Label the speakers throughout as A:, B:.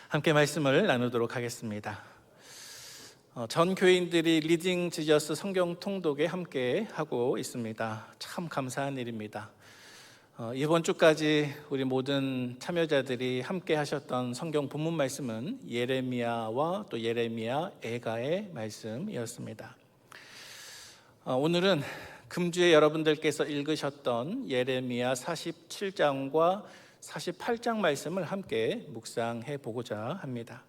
A: 함께 말씀을 나누도록 하겠습니다. 전 교인들이 리딩 지저스 성경 통독에 함께 하고 있습니다. 참 감사한 일입니다. 이번 주까지 우리 모든 참여자들이 함께 하셨던 성경 본문 말씀은 예레미야와 또 예레미야 애가의 말씀이었습니다. 오늘은 금주에 여러분들께서 읽으셨던 예레미야 47장과 48장 말씀을 함께 묵상해 보고자 합니다.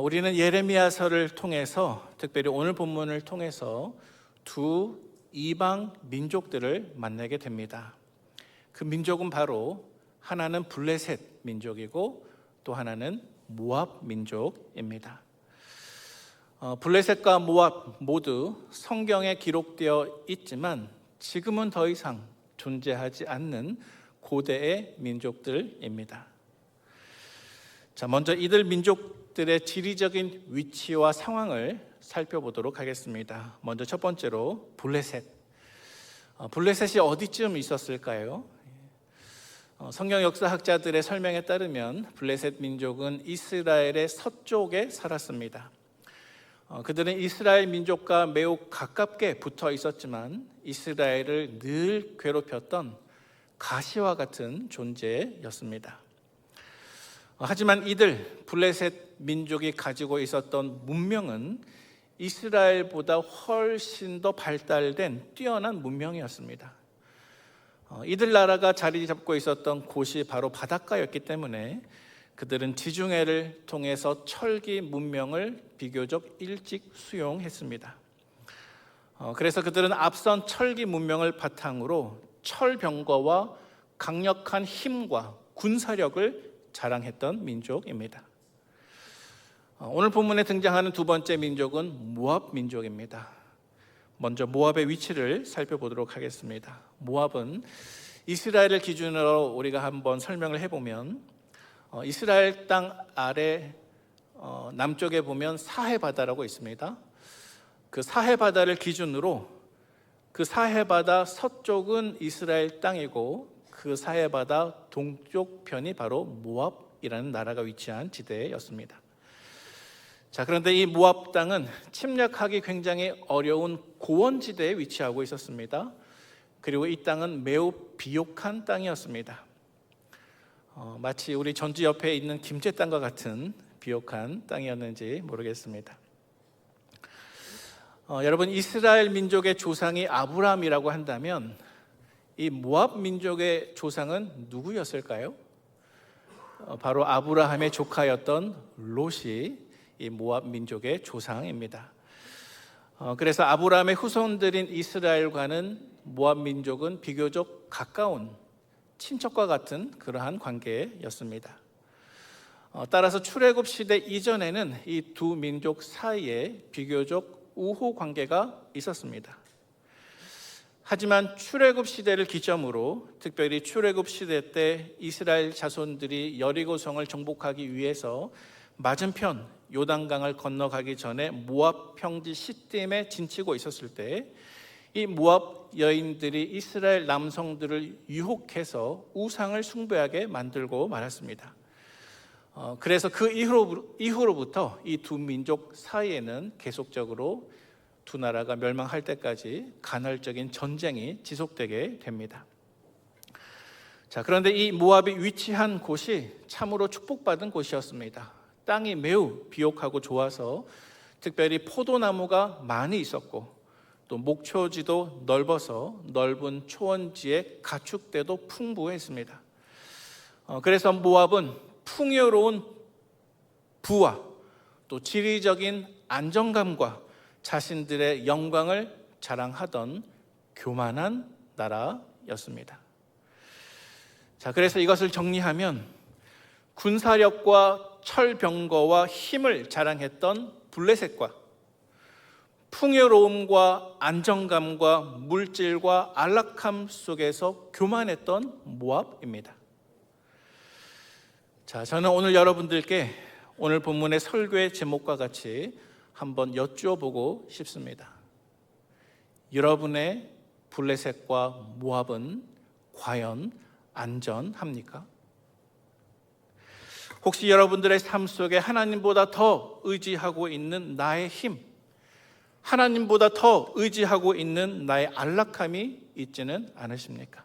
A: 우리는 예레미야서를 통해서, 특별히 오늘 본문을 통해서 두 이방 민족들을 만나게 됩니다. 그 민족은 바로 하나는 블레셋 민족이고 또 하나는 모압 민족입니다. 블레셋과 모압 모두 성경에 기록되어 있지만 지금은 더 이상 존재하지 않는 고대의 민족들입니다. 자, 먼저 이들 민족들의 지리적인 위치와 상황을 살펴보도록 하겠습니다. 먼저 첫 번째로 블레셋. 블레셋이 어디쯤 있었을까요? 성경 역사학자들의 설명에 따르면 블레셋 민족은 이스라엘의 서쪽에 살았습니다. 그들은 이스라엘 민족과 매우 가깝게 붙어 있었지만 이스라엘을 늘 괴롭혔던 가시와 같은 존재였습니다. 하지만 이들 블레셋 민족이 가지고 있었던 문명은 이스라엘보다 훨씬 더 발달된 뛰어난 문명이었습니다. 이들 나라가 자리 잡고 있었던 곳이 바로 바닷가였기 때문에 그들은 지중해를 통해서 철기 문명을 비교적 일찍 수용했습니다. 그래서 그들은 앞선 철기 문명을 바탕으로 철병거와 강력한 힘과 군사력을 자랑했던 민족입니다. 오늘 본문에 등장하는 두 번째 민족은 모압 민족입니다. 먼저 모압의 위치를 살펴보도록 하겠습니다. 모압은 이스라엘을 기준으로 우리가 한번 설명을 해보면 이스라엘 땅 아래 남쪽에 보면 사해바다라고 있습니다. 그 사해바다를 기준으로 그 사해바다 서쪽은 이스라엘 땅이고 그 사해바다 동쪽 편이 바로 모압이라는 나라가 위치한 지대였습니다. 자, 그런데 이 모압 땅은 침략하기 굉장히 어려운 고원지대에 위치하고 있었습니다. 그리고 이 땅은 매우 비옥한 땅이었습니다. 마치 우리 전주 옆에 있는 김제 땅과 같은 비옥한 땅이었는지 모르겠습니다. 여러분, 이스라엘 민족의 조상이 아브라함이라고 한다면 이 모압 민족의 조상은 누구였을까요? 바로 아브라함의 조카였던 롯이 이 모압 민족의 조상입니다. 그래서 아브라함의 후손들인 이스라엘과는 모압 민족은 비교적 가까운 친척과 같은 그러한 관계였습니다. 따라서 출애굽 시대 이전에는 이 두 민족 사이에 비교적 우호 관계가 있었습니다. 하지만 출애굽 시대를 기점으로, 특별히 출애굽 시대 때 이스라엘 자손들이 여리고성을 정복하기 위해서 맞은편 요단강을 건너가기 전에 모압 평지 시딤에 진치고 있었을 때 이 모압 여인들이 이스라엘 남성들을 유혹해서 우상을 숭배하게 만들고 말았습니다. 그래서 그 이후로부터 이 두 민족 사이에는 계속적으로 두 나라가 멸망할 때까지 간헐적인 전쟁이 지속되게 됩니다. 자, 그런데 이 모압이 위치한 곳이 참으로 축복받은 곳이었습니다. 땅이 매우 비옥하고 좋아서 특별히 포도나무가 많이 있었고 또 목초지도 넓어서 넓은 초원지에 가축대도 풍부했습니다. 그래서 모압은 풍요로운 부와 또 지리적인 안정감과 자신들의 영광을 자랑하던 교만한 나라였습니다. 자, 그래서 이것을 정리하면 군사력과 철병거와 힘을 자랑했던 블레셋과 풍요로움과 안정감과 물질과 안락함 속에서 교만했던 모압입니다. 자, 저는 오늘 여러분들께 오늘 본문의 설교의 제목과 같이 한번 여쭈어보고 싶습니다. 여러분의 블레셋과 모압은 과연 안전합니까? 혹시 여러분들의 삶 속에 하나님보다 더 의지하고 있는 나의 힘, 하나님보다 더 의지하고 있는 나의 안락함이 있지는 않으십니까?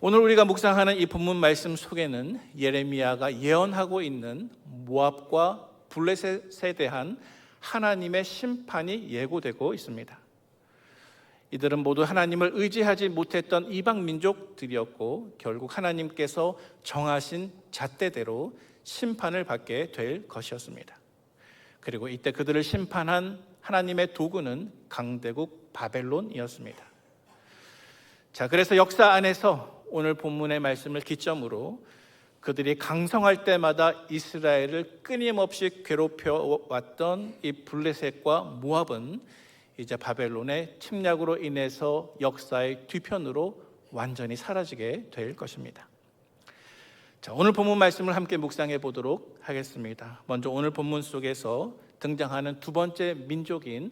A: 오늘 우리가 묵상하는 이 본문 말씀 속에는 예레미야가 예언하고 있는 모압과 블레셋에 대한 하나님의 심판이 예고되고 있습니다. 이들은 모두 하나님을 의지하지 못했던 이방 민족들이었고 결국 하나님께서 정하신 잣대대로 심판을 받게 될 것이었습니다. 그리고 이때 그들을 심판한 하나님의 도구는 강대국 바벨론이었습니다. 자, 그래서 역사 안에서 오늘 본문의 말씀을 기점으로 그들이 강성할 때마다 이스라엘을 끊임없이 괴롭혀 왔던 이 블레셋과 모압은 이제 바벨론의 침략으로 인해서 역사의 뒤편으로 완전히 사라지게 될 것입니다. 자, 오늘 본문 말씀을 함께 묵상해 보도록 하겠습니다. 먼저 오늘 본문 속에서 등장하는 두 번째 민족인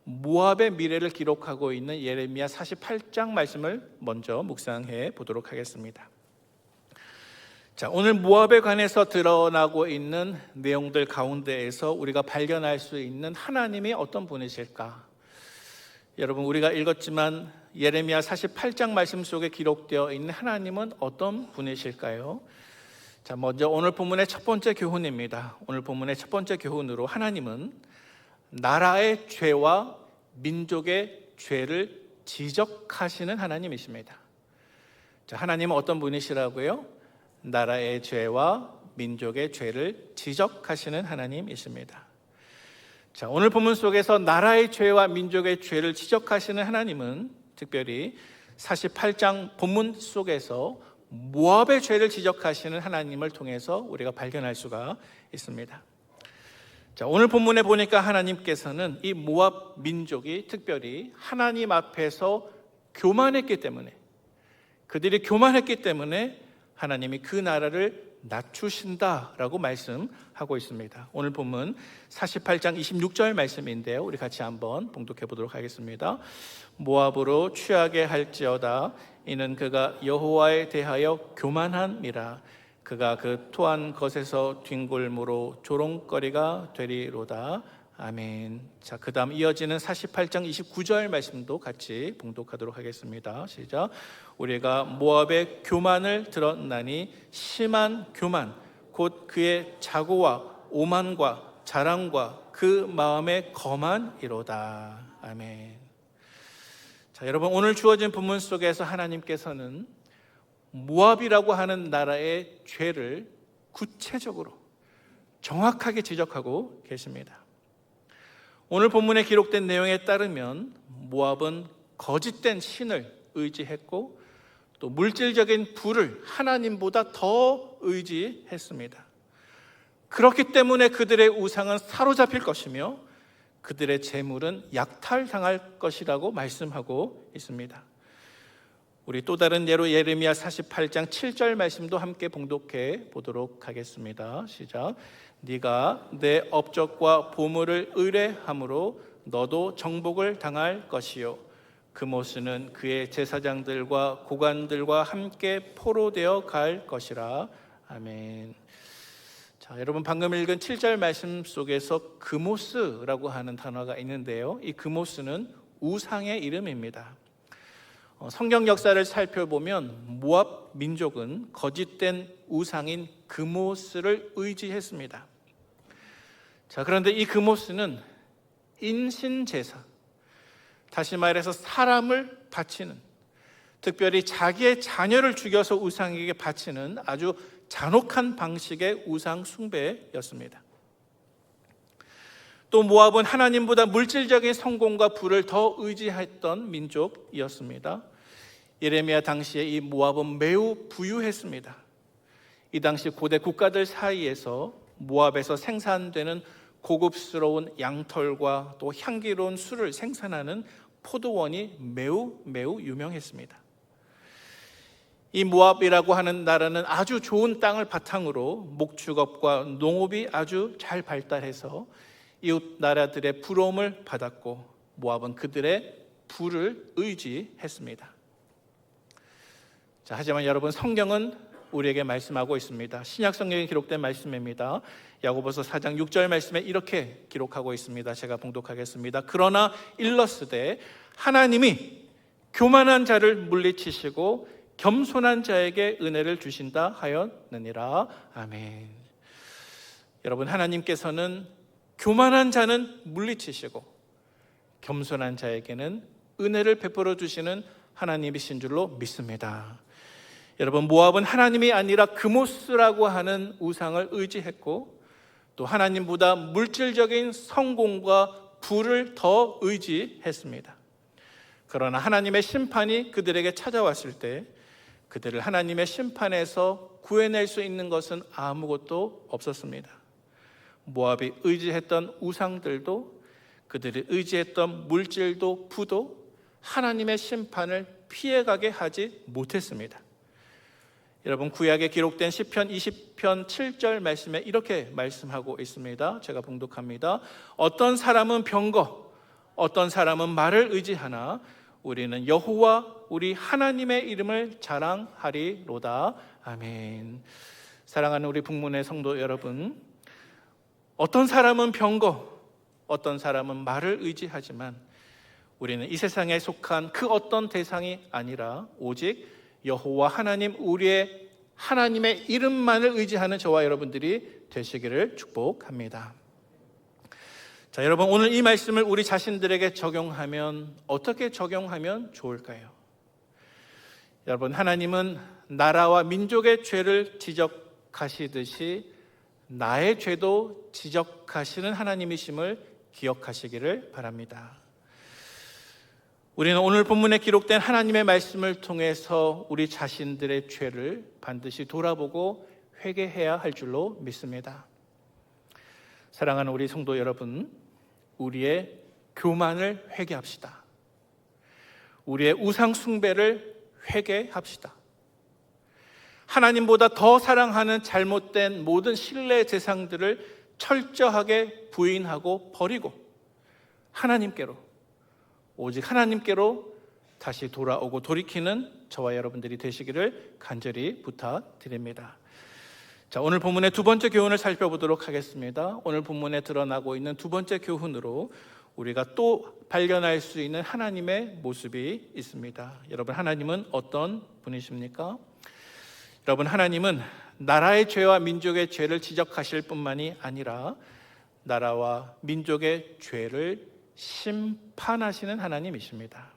A: 모압의 미래를 기록하고 있는 예레미야 48장 말씀을 먼저 묵상해 보도록 하겠습니다. 자, 오늘 모압에 관해서 드러나고 있는 내용들 가운데에서 우리가 발견할 수 있는 하나님이 어떤 분이실까? 여러분, 우리가 읽었지만 예레미야 48장 말씀 속에 기록되어 있는 하나님은 어떤 분이실까요? 자, 먼저 오늘 본문의 첫 번째 교훈입니다. 오늘 본문의 첫 번째 교훈으로 하나님은 나라의 죄와 민족의 죄를 지적하시는 하나님이십니다. 자, 하나님은 어떤 분이시라고요? 나라의 죄와 민족의 죄를 지적하시는 하나님이십니다. 자, 오늘 본문 속에서 나라의 죄와 민족의 죄를 지적하시는 하나님은 특별히 48장 본문 속에서 모압의 죄를 지적하시는 하나님을 통해서 우리가 발견할 수가 있습니다. 자, 오늘 본문에 보니까 하나님께서는 이 모압 민족이 특별히 하나님 앞에서 교만했기 때문에, 그들이 교만했기 때문에 하나님이 그 나라를 낮추신다라고 말씀하고 있습니다. 오늘 본문 48장 26절 말씀인데요, 우리 같이 한번 봉독해 보도록 하겠습니다. 모압으로 취하게 할지어다. 이는 그가 여호와에 대하여 교만함이라. 그가 그 토한 것에서 뒹굴므로 조롱거리가 되리로다. 아멘. 자, 그 다음 이어지는 48장 29절 말씀도 같이 봉독하도록 하겠습니다. 시작. 우리가 모압의 교만을 들었나니 심한 교만 곧 그의 자고와 오만과 자랑과 그 마음의 거만이로다. 아멘. 자, 여러분, 오늘 주어진 본문 속에서 하나님께서는 모압이라고 하는 나라의 죄를 구체적으로 정확하게 지적하고 계십니다. 오늘 본문에 기록된 내용에 따르면 모압은 거짓된 신을 의지했고 또 물질적인 부를 하나님보다 더 의지했습니다. 그렇기 때문에 그들의 우상은 사로잡힐 것이며 그들의 재물은 약탈당할 것이라고 말씀하고 있습니다. 우리 또 다른 예로 예레미야 48장 7절 말씀도 함께 봉독해 보도록 하겠습니다. 시작. 네가 내 업적과 보물을 의뢰함으로 너도 정복을 당할 것이요 그모스는 그의 제사장들과 고관들과 함께 포로되어 갈 것이라. 아멘. 자, 여러분, 방금 읽은 7절 말씀 속에서 그모스라고 하는 단어가 있는데요, 이 그모스는 우상의 이름입니다. 성경 역사를 살펴보면 모압 민족은 거짓된 우상인 그모스를 의지했습니다. 자, 그런데 이 그모스는 인신제사, 다시 말해서 사람을 바치는, 특별히 자기의 자녀를 죽여서 우상에게 바치는 아주 잔혹한 방식의 우상 숭배였습니다. 또 모압은 하나님보다 물질적인 성공과 부를 더 의지했던 민족이었습니다. 예레미야 당시에 이 모압은 매우 부유했습니다. 이 당시 고대 국가들 사이에서 모압에서 생산되는 고급스러운 양털과 또 향기로운 술을 생산하는 포도원이 매우 유명했습니다. 이 모압이라고 하는 나라는 아주 좋은 땅을 바탕으로 목축업과 농업이 아주 잘 발달해서 이웃 나라들의 부러움을 받았고 모압은 그들의 부를 의지했습니다. 자, 하지만 여러분, 성경은 우리에게 말씀하고 있습니다. 신약 성경에 기록된 말씀입니다. 야고보서 4장 6절 말씀에 이렇게 기록하고 있습니다. 제가 봉독하겠습니다. 그러나 일렀으되 하나님이 교만한 자를 물리치시고 겸손한 자에게 은혜를 주신다 하였느니라. 아멘. 여러분, 하나님께서는 교만한 자는 물리치시고 겸손한 자에게는 은혜를 베풀어 주시는 하나님이신 줄로 믿습니다. 여러분, 모압은 하나님이 아니라 그모스라고 하는 우상을 의지했고 또 하나님보다 물질적인 성공과 부를 더 의지했습니다. 그러나 하나님의 심판이 그들에게 찾아왔을 때 그들을 하나님의 심판에서 구해낼 수 있는 것은 아무것도 없었습니다. 모압이 의지했던 우상들도 그들이 의지했던 물질도 부도 하나님의 심판을 피해가게 하지 못했습니다. 여러분, 구약에 기록된 시편 20편 7절 말씀에 이렇게 말씀하고 있습니다. 제가 봉독합니다. 어떤 사람은 병거, 어떤 사람은 말을 의지하나 우리는 여호와 우리 하나님의 이름을 자랑하리로다. 아멘. 사랑하는 우리 북문의 성도 여러분, 어떤 사람은 병거, 어떤 사람은 말을 의지하지만 우리는 이 세상에 속한 그 어떤 대상이 아니라 오직 여호와 하나님, 우리의 하나님의 이름만을 의지하는 저와 여러분들이 되시기를 축복합니다. 자, 여러분, 오늘 이 말씀을 우리 자신들에게 적용하면 어떻게 적용하면 좋을까요? 여러분, 하나님은 나라와 민족의 죄를 지적하시듯이 나의 죄도 지적하시는 하나님이심을 기억하시기를 바랍니다. 우리는 오늘 본문에 기록된 하나님의 말씀을 통해서 우리 자신들의 죄를 반드시 돌아보고 회개해야 할 줄로 믿습니다. 사랑하는 우리 성도 여러분, 우리의 교만을 회개합시다. 우리의 우상 숭배를 회개합시다. 하나님보다 더 사랑하는 잘못된 모든 신뢰 대상들을 철저하게 부인하고 버리고 하나님께로, 오직 하나님께로 다시 돌아오고 돌이키는 저와 여러분들이 되시기를 간절히 부탁드립니다. 자, 오늘 본문의 두 번째 교훈을 살펴보도록 하겠습니다. 오늘 본문에 드러나고 있는 두 번째 교훈으로 우리가 또 발견할 수 있는 하나님의 모습이 있습니다. 여러분, 하나님은 어떤 분이십니까? 여러분, 하나님은 나라의 죄와 민족의 죄를 지적하실 뿐만이 아니라 나라와 민족의 죄를 심판하시는 하나님이십니다.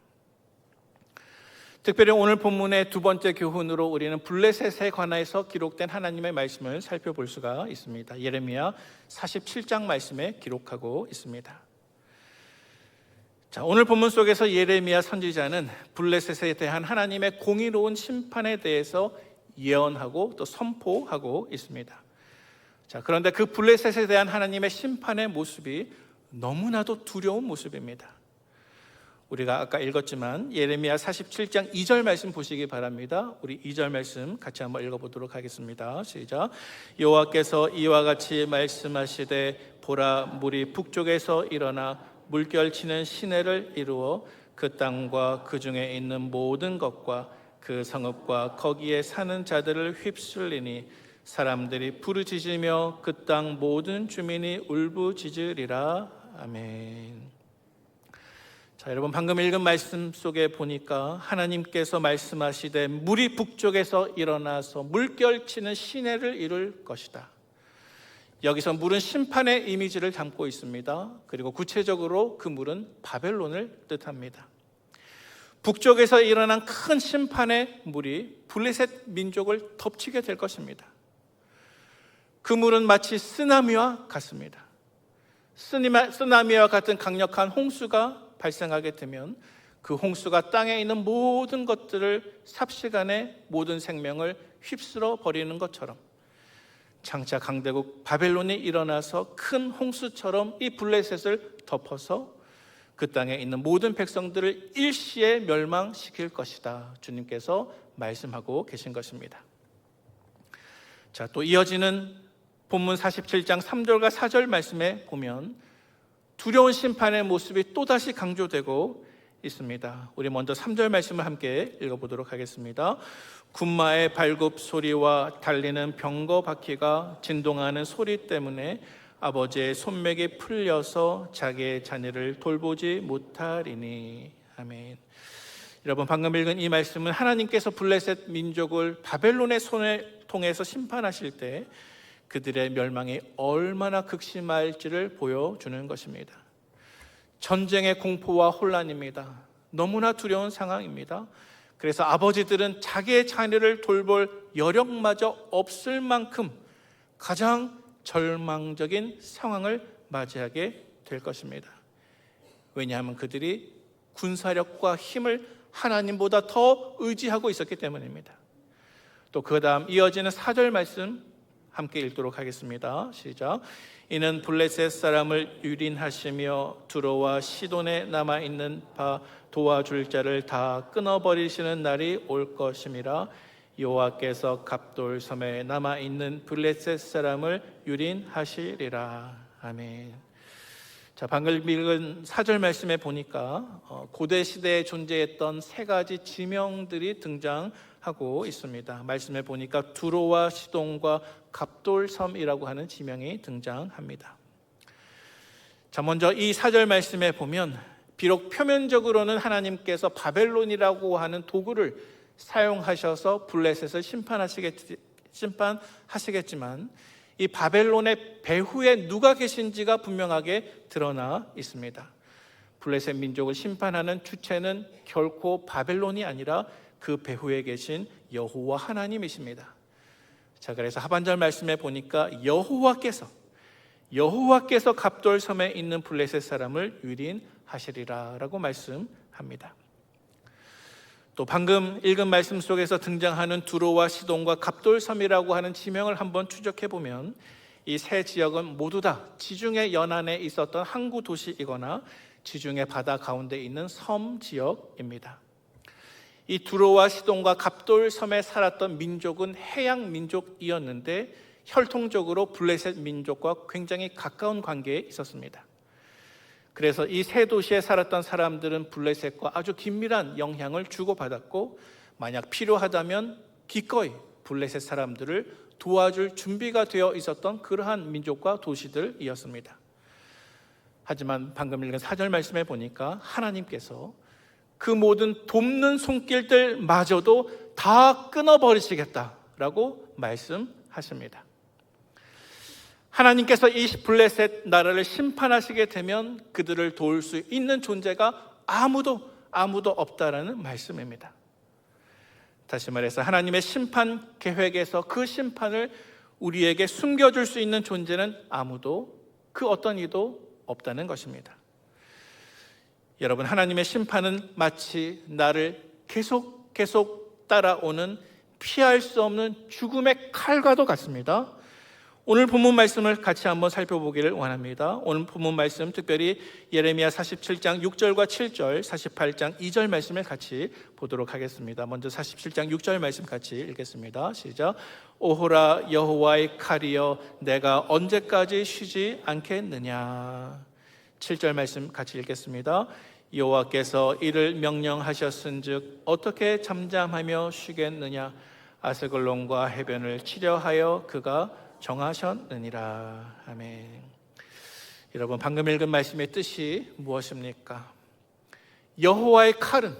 A: 특별히 오늘 본문의 두 번째 교훈으로 우리는 블레셋에 관해서 기록된 하나님의 말씀을 살펴볼 수가 있습니다. 예레미야 47장 말씀에 기록하고 있습니다. 자, 오늘 본문 속에서 예레미야 선지자는 블레셋에 대한 하나님의 공의로운 심판에 대해서 예언하고 또 선포하고 있습니다. 자, 그런데 그 블레셋에 대한 하나님의 심판의 모습이 너무나도 두려운 모습입니다. 우리가 아까 읽었지만 예레미야 47장 2절 말씀 보시기 바랍니다. 우리 2절 말씀 같이 한번 읽어보도록 하겠습니다. 시작. 여호와께서 이와 같이 말씀하시되 보라, 물이 북쪽에서 일어나 물결치는 시내를 이루어 그 땅과 그 중에 있는 모든 것과 그 성읍과 거기에 사는 자들을 휩쓸리니 사람들이 부르짖으며 그 땅 모든 주민이 울부짖으리라. 아멘. 자, 여러분, 방금 읽은 말씀 속에 보니까 하나님께서 말씀하시되 물이 북쪽에서 일어나서 물결치는 시내를 이룰 것이다. 여기서 물은 심판의 이미지를 담고 있습니다. 그리고 구체적으로 그 물은 바벨론을 뜻합니다. 북쪽에서 일어난 큰 심판의 물이 블레셋 민족을 덮치게 될 것입니다. 그 물은 마치 쓰나미와 같습니다. 쓰나미와 같은 강력한 홍수가 발생하게 되면 그 홍수가 땅에 있는 모든 것들을 삽시간에 모든 생명을 휩쓸어 버리는 것처럼 장차 강대국 바벨론이 일어나서 큰 홍수처럼 이 블레셋을 덮어서 그 땅에 있는 모든 백성들을 일시에 멸망시킬 것이다. 주님께서 말씀하고 계신 것입니다. 자, 또 이어지는 본문 47장 3절과 4절 말씀에 보면 두려운 심판의 모습이 또다시 강조되고 있습니다. 우리 먼저 3절 말씀을 함께 읽어보도록 하겠습니다. 군마의 발굽 소리와 달리는 병거 바퀴가 진동하는 소리 때문에 아버지의 손맥이 풀려서 자기의 자녀를 돌보지 못하리니. 아멘. 여러분, 방금 읽은 이 말씀은 하나님께서 블레셋 민족을 바벨론의 손을 통해서 심판하실 때 그들의 멸망이 얼마나 극심할지를 보여주는 것입니다. 전쟁의 공포와 혼란입니다. 너무나 두려운 상황입니다. 그래서 아버지들은 자기의 자녀를 돌볼 여력마저 없을 만큼 가장 절망적인 상황을 맞이하게 될 것입니다. 왜냐하면 그들이 군사력과 힘을 하나님보다 더 의지하고 있었기 때문입니다. 또 그 다음 이어지는 4절 말씀 함께 읽도록 하겠습니다. 시작. 이는 블레셋 사람을 유린하시며 두로와 시돈에 남아있는 바 도와줄 자를 다 끊어버리시는 날이 올 것임이라. 여호와께서 갑돌 섬에 남아있는 블레셋 사람을 유린하시리라. 아멘. 자, 방금 읽은 4절 말씀에 보니까 고대 시대에 존재했던 세 가지 지명들이 등장하고 있습니다. 말씀에 보니까 두로와 시돈과 갑돌섬이라고 하는 지명이 등장합니다. 자, 먼저 이 4절 말씀에 보면 비록 표면적으로는 하나님께서 바벨론이라고 하는 도구를 사용하셔서 블레셋을 심판하시겠지만 이 바벨론의 배후에 누가 계신지가 분명하게 드러나 있습니다. 블레셋 민족을 심판하는 주체는 결코 바벨론이 아니라 그 배후에 계신 여호와 하나님이십니다. 자, 그래서 하반절 말씀에 보니까 여호와께서 갑돌섬에 있는 블레셋 사람을 유린하시리라 라고 말씀합니다. 또 방금 읽은 말씀 속에서 등장하는 두로와 시돈과 갑돌섬이라고 하는 지명을 한번 추적해 보면 이 세 지역은 모두 다 지중해 연안에 있었던 항구 도시이거나 지중해 바다 가운데 있는 섬 지역입니다. 이 두로와 시돈과 갑돌섬에 살았던 민족은 해양 민족이었는데 혈통적으로 블레셋 민족과 굉장히 가까운 관계에 있었습니다. 그래서 이 세 도시에 살았던 사람들은 블레셋과 아주 긴밀한 영향을 주고받았고 만약 필요하다면 기꺼이 블레셋 사람들을 도와줄 준비가 되어 있었던 그러한 민족과 도시들이었습니다. 하지만 방금 읽은 4절 말씀에 보니까 하나님께서 그 모든 돕는 손길들마저도 다 끊어버리시겠다라고 말씀하십니다. 하나님께서 이 블레셋 나라를 심판하시게 되면 그들을 도울 수 있는 존재가 아무도 없다라는 말씀입니다. 다시 말해서 하나님의 심판 계획에서 그 심판을 우리에게 숨겨줄 수 있는 존재는 아무도 그 어떤 이도 없다는 것입니다. 여러분, 하나님의 심판은 마치 나를 계속 따라오는 피할 수 없는 죽음의 칼과도 같습니다. 오늘 본문 말씀을 같이 한번 살펴보기를 원합니다. 오늘 본문 말씀 특별히 예레미야 47장 6절과 7절, 48장 2절 말씀을 같이 보도록 하겠습니다. 먼저 47장 6절 말씀 같이 읽겠습니다. 시작. 오호라 여호와의 칼이여 내가 언제까지 쉬지 않겠느냐. 7절 말씀 같이 읽겠습니다. 여호와께서 이를 명령하셨은즉 어떻게 잠잠하며 쉬겠느냐. 아스글론과 해변을 치려하여 그가 정하셨느니라. 아멘. 여러분, 방금 읽은 말씀의 뜻이 무엇입니까? 여호와의 칼은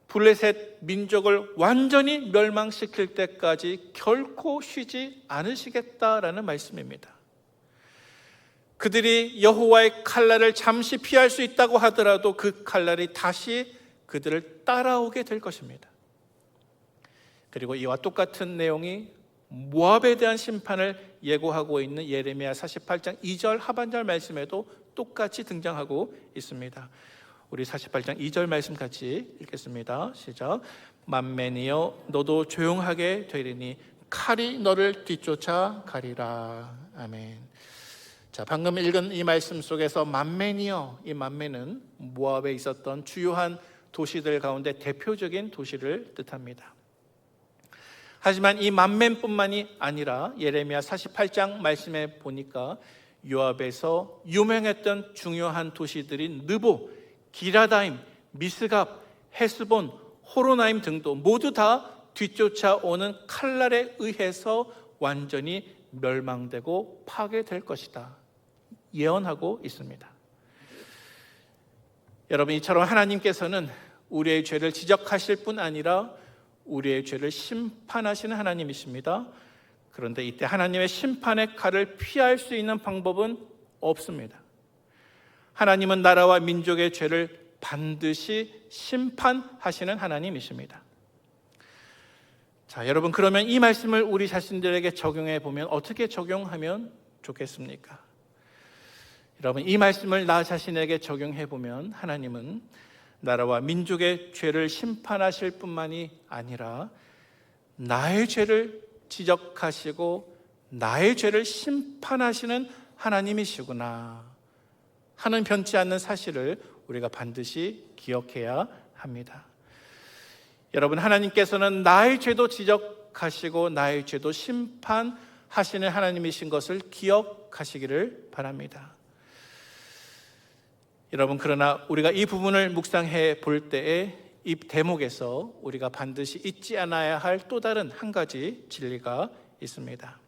A: 블레셋 민족을 완전히 멸망시킬 때까지 결코 쉬지 않으시겠다라는 말씀입니다. 그들이 여호와의 칼날을 잠시 피할 수 있다고 하더라도 그 칼날이 다시 그들을 따라오게 될 것입니다. 그리고 이와 똑같은 내용이 모압에 대한 심판을 예고하고 있는 예레미야 48장 2절 하반절 말씀에도 똑같이 등장하고 있습니다. 우리 48장 2절 말씀 같이 읽겠습니다. 시작. 만맨이여 너도 조용하게 되리니 칼이 너를 뒤쫓아 가리라. 아멘. 자, 방금 읽은 이 말씀 속에서 만맨이여, 이 만맨은 모압에 있었던 주요한 도시들 가운데 대표적인 도시를 뜻합니다. 하지만 이 만맨뿐만이 아니라 예레미야 48장 말씀에 보니까 요압에서 유명했던 중요한 도시들인 느보, 기라다임, 미스갑, 헤스본, 호로나임 등도 모두 다 뒤쫓아오는 칼날에 의해서 완전히 멸망되고 파괴될 것이다 예언하고 있습니다. 여러분, 이처럼 하나님께서는 우리의 죄를 지적하실 뿐 아니라 우리의 죄를 심판하시는 하나님이십니다. 그런데 이때 하나님의 심판의 칼을 피할 수 있는 방법은 없습니다. 하나님은 나라와 민족의 죄를 반드시 심판하시는 하나님이십니다. 자, 여러분, 그러면 이 말씀을 우리 자신들에게 적용해 보면 어떻게 적용하면 좋겠습니까? 여러분, 이 말씀을 나 자신에게 적용해 보면 하나님은 나라와 민족의 죄를 심판하실 뿐만이 아니라 나의 죄를 지적하시고 나의 죄를 심판하시는 하나님이시구나 하는 변치 않는 사실을 우리가 반드시 기억해야 합니다. 여러분, 하나님께서는 나의 죄도 지적하시고 나의 죄도 심판하시는 하나님이신 것을 기억하시기를 바랍니다. 여러분, 그러나 우리가 이 부분을 묵상해 볼 때에 이 대목에서 우리가 반드시 잊지 않아야 할 또 다른 한 가지 진리가 있습니다.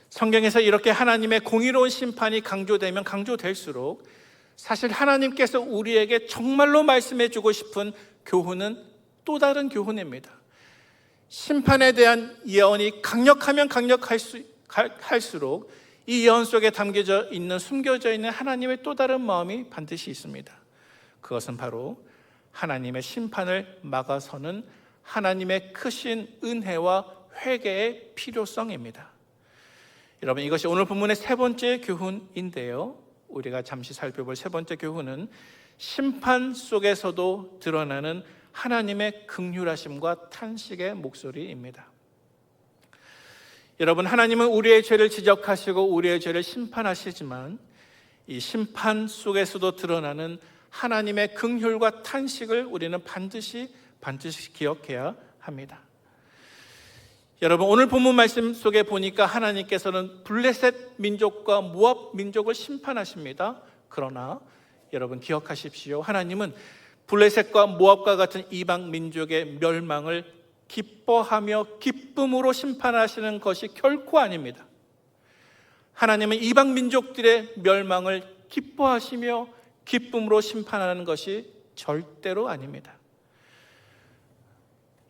A: 성경에서 이렇게 하나님의 공의로운 심판이 강조되면 강조될수록 사실 하나님께서 우리에게 정말로 말씀해 주고 싶은 교훈은 또 다른 교훈입니다. 심판에 대한 예언이 강력하면 강력할수록 이 예언 속에 담겨져 있는, 숨겨져 있는 하나님의 또 다른 마음이 반드시 있습니다. 그것은 바로 하나님의 심판을 막아서는 하나님의 크신 은혜와 회개의 필요성입니다. 여러분, 이것이 오늘 본문의 세 번째 교훈인데요, 우리가 잠시 살펴볼 세 번째 교훈은 심판 속에서도 드러나는 하나님의 긍휼하심과 탄식의 목소리입니다. 여러분, 하나님은 우리의 죄를 지적하시고 우리의 죄를 심판하시지만 이 심판 속에서도 드러나는 하나님의 긍휼과 탄식을 우리는 반드시 기억해야 합니다. 여러분, 오늘 본문 말씀 속에 보니까 하나님께서는 블레셋 민족과 모압 민족을 심판하십니다. 그러나 여러분 기억하십시오. 하나님은 블레셋과 모압과 같은 이방 민족의 멸망을 기뻐하며 기쁨으로 심판하시는 것이 결코 아닙니다. 하나님은 이방 민족들의 멸망을 기뻐하시며 기쁨으로 심판하는 것이 절대로 아닙니다.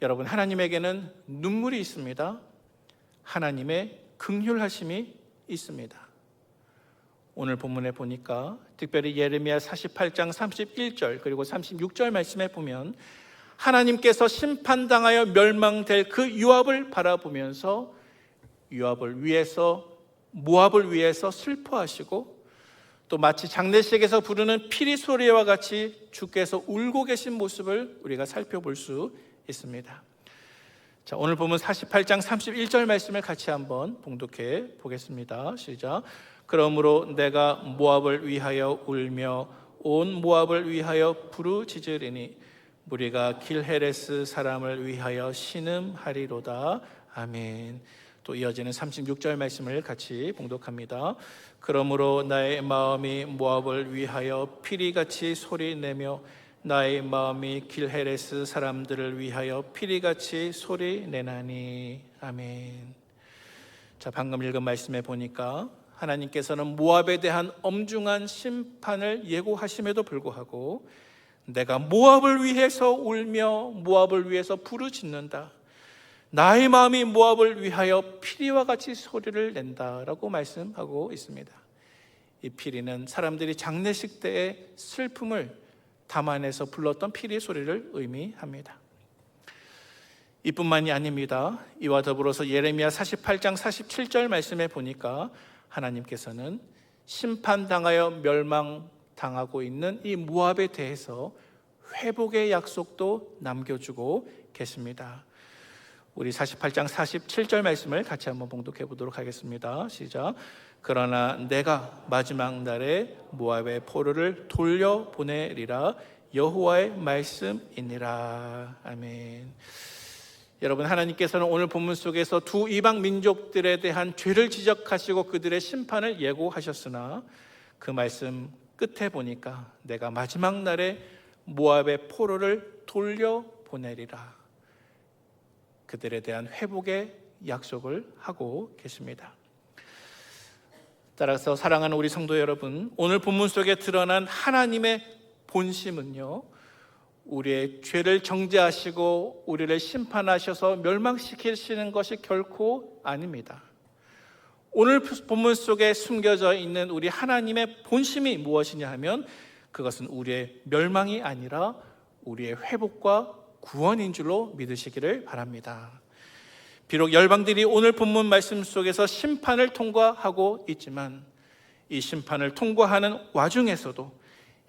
A: 여러분, 하나님에게는 눈물이 있습니다. 하나님의 긍휼하심이 있습니다. 오늘 본문에 보니까 특별히 예레미야 48장 31절 그리고 36절 말씀에 보면 하나님께서 심판당하여 멸망될 그 요압을 바라보면서 요압을 위해서, 모압을 위해서 슬퍼하시고 또 마치 장례식에서 부르는 피리 소리와 같이 주께서 울고 계신 모습을 우리가 살펴볼 수 있습니다. 자, 오늘 보면 48장 31절 말씀을 같이 한번 봉독해 보겠습니다. 시작. 그러므로 내가 모압을 위하여 울며 온 모압을 위하여 부르짖으리니 무리가 길헤레스 사람을 위하여 신음하리로다. 아멘. 또 이어지는 36절 말씀을 같이 봉독합니다. 그러므로 나의 마음이 모압을 위하여 피리같이 소리내며 나의 마음이 길헤레스 사람들을 위하여 피리같이 소리내나니. 아멘. 자, 방금 읽은 말씀에 보니까 하나님께서는 모압에 대한 엄중한 심판을 예고하심에도 불구하고 내가 모압을 위해서 울며 모압을 위해서 부르짖는다. 나의 마음이 모압을 위하여 피리와 같이 소리를 낸다라고 말씀하고 있습니다. 이 피리는 사람들이 장례식 때의 슬픔을 담아내서 불렀던 피리 소리를 의미합니다. 이뿐만이 아닙니다. 이와 더불어서 예레미야 48장 47절 말씀에 보니까 하나님께서는 심판당하여 멸망당하고 있는 이 모압에 대해서 회복의 약속도 남겨주고 계십니다. 우리 48장 47절 말씀을 같이 한번 봉독해 보도록 하겠습니다. 시작. 그러나 내가 마지막 날에 모압의 포로를 돌려보내리라. 여호와의 말씀이니라. 아멘. 여러분, 하나님께서는 오늘 본문 속에서 두 이방 민족들에 대한 죄를 지적하시고 그들의 심판을 예고하셨으나 그 말씀 끝에 보니까 내가 마지막 날에 모압의 포로를 돌려보내리라. 그들에 대한 회복의 약속을 하고 계십니다. 따라서 사랑하는 우리 성도 여러분, 오늘 본문 속에 드러난 하나님의 본심은요, 우리의 죄를 정죄하시고 우리를 심판하셔서 멸망시키시는 것이 결코 아닙니다. 오늘 본문 속에 숨겨져 있는 우리 하나님의 본심이 무엇이냐 하면 그것은 우리의 멸망이 아니라 우리의 회복과 구원인 줄로 믿으시기를 바랍니다. 비록 열방들이 오늘 본문 말씀 속에서 심판을 통과하고 있지만 이 심판을 통과하는 와중에서도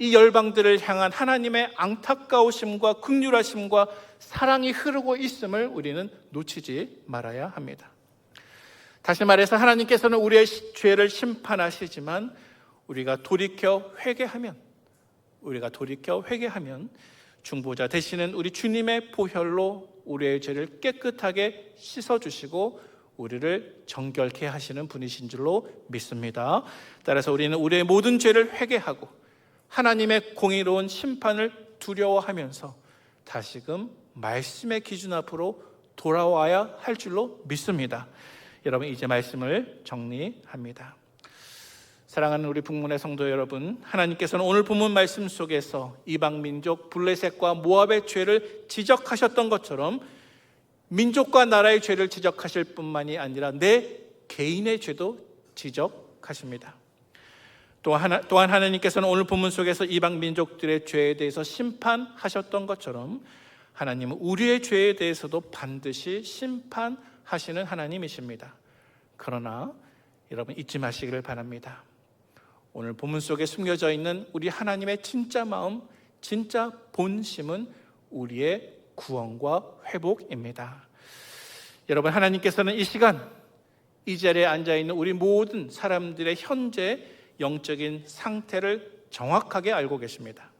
A: 이 열방들을 향한 하나님의 안타까우심과 긍휼하심과 사랑이 흐르고 있음을 우리는 놓치지 말아야 합니다. 다시 말해서 하나님께서는 우리의 죄를 심판하시지만 우리가 돌이켜 회개하면 중보자 되시는 우리 주님의 보혈로 우리의 죄를 깨끗하게 씻어주시고 우리를 정결케 하시는 분이신 줄로 믿습니다. 따라서 우리는 우리의 모든 죄를 회개하고 하나님의 공의로운 심판을 두려워하면서 다시금 말씀의 기준 앞으로 돌아와야 할 줄로 믿습니다. 여러분, 이제 말씀을 정리합니다. 사랑하는 우리 북문의 성도 여러분, 하나님께서는 오늘 본문 말씀 속에서 이방 민족 블레셋과 모압의 죄를 지적하셨던 것처럼 민족과 나라의 죄를 지적하실 뿐만이 아니라 내 개인의 죄도 지적하십니다. 또한 하나님께서는 오늘 본문 속에서 이방 민족들의 죄에 대해서 심판하셨던 것처럼 하나님은 우리의 죄에 대해서도 반드시 심판하시는 하나님이십니다. 그러나 여러분, 잊지 마시기를 바랍니다. 오늘 본문 속에 숨겨져 있는 우리 하나님의 진짜 마음, 진짜 본심은 우리의 구원과 회복입니다. 여러분, 하나님께서는 이 시간 이 자리에 앉아있는 우리 모든 사람들의 현재 영적인 상태를 정확하게 알고 계십니다.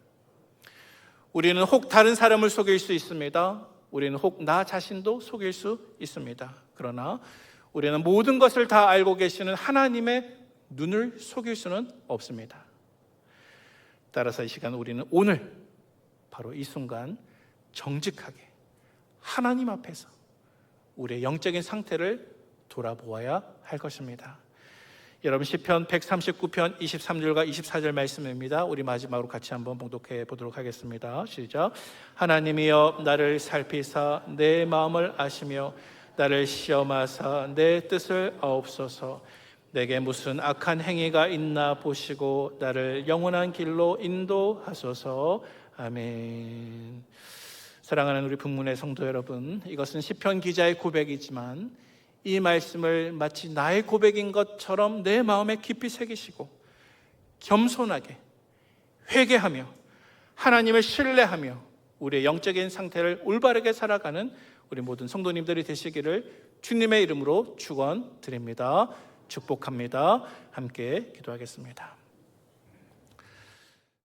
A: 우리는 혹 다른 사람을 속일 수 있습니다. 우리는 혹 나 자신도 속일 수 있습니다. 그러나 우리는 모든 것을 다 알고 계시는 하나님의 눈을 속일 수는 없습니다. 따라서 이 시간 우리는 오늘 바로 이 순간 정직하게 하나님 앞에서 우리의 영적인 상태를 돌아보아야 할 것입니다. 여러분, 시편 139편 23절과 24절 말씀입니다. 우리 마지막으로 같이 한번 봉독해 보도록 하겠습니다. 시작. 하나님이여 나를 살피사 내 마음을 아시며 나를 시험하사 내 뜻을 아옵소서. 내게 무슨 악한 행위가 있나 보시고 나를 영원한 길로 인도하소서. 아멘. 사랑하는 우리 북문의 성도 여러분, 이것은 시편 기자의 고백이지만 이 말씀을 마치 나의 고백인 것처럼 내 마음에 깊이 새기시고 겸손하게 회개하며 하나님을 신뢰하며 우리의 영적인 상태를 올바르게 살아가는 우리 모든 성도님들이 되시기를 주님의 이름으로 축원드립니다. 축복합니다. 함께 기도하겠습니다.